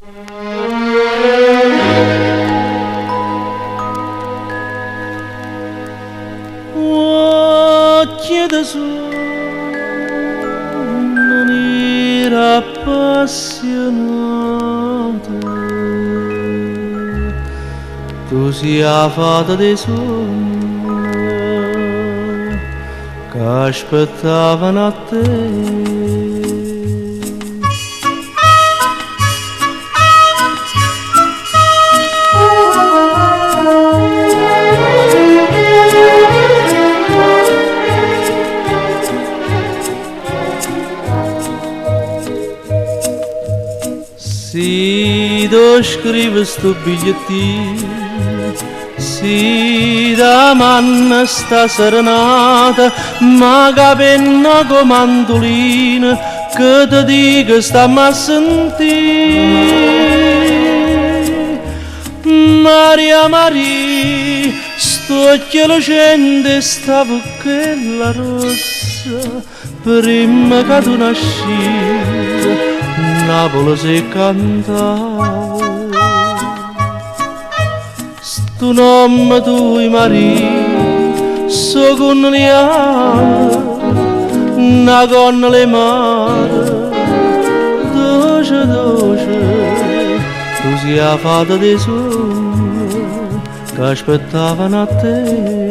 Occhi da sonno nera appassionata, tu sia la fata dei sogni che aspettavano a te. Si tu scrivi sto bigliettino, si da manna sta serenata, ma capenna come mandolina, che ti dico stammi a sentire. Maria Maria, sto cielo scende, sta buchella rossa, prima che tu nasci. Napoli si cantava, stu nome tuo Maria, so con le ali, na con le mani, dolce dolce, tu sei la fata dei sogni che aspettavano a te.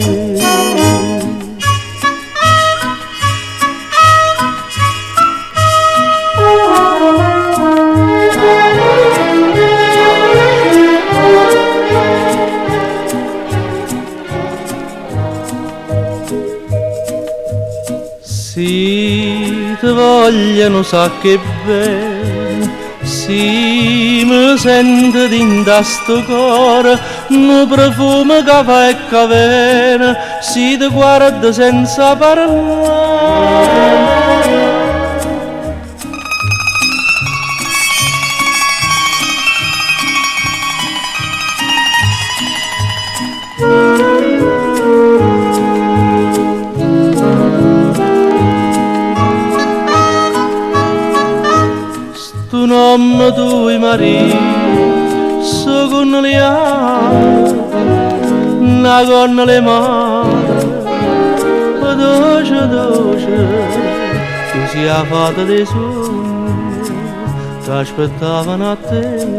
Si ti vogliono sa che bene, si mi sente dinda sto cuore, un profumo che fa e che viene, si ti guarda senza parlare. Tu nome tuo Maria, so con le ali, na con le mani, dolce dolce, tu sei la fata dei sogni che aspettavano a te.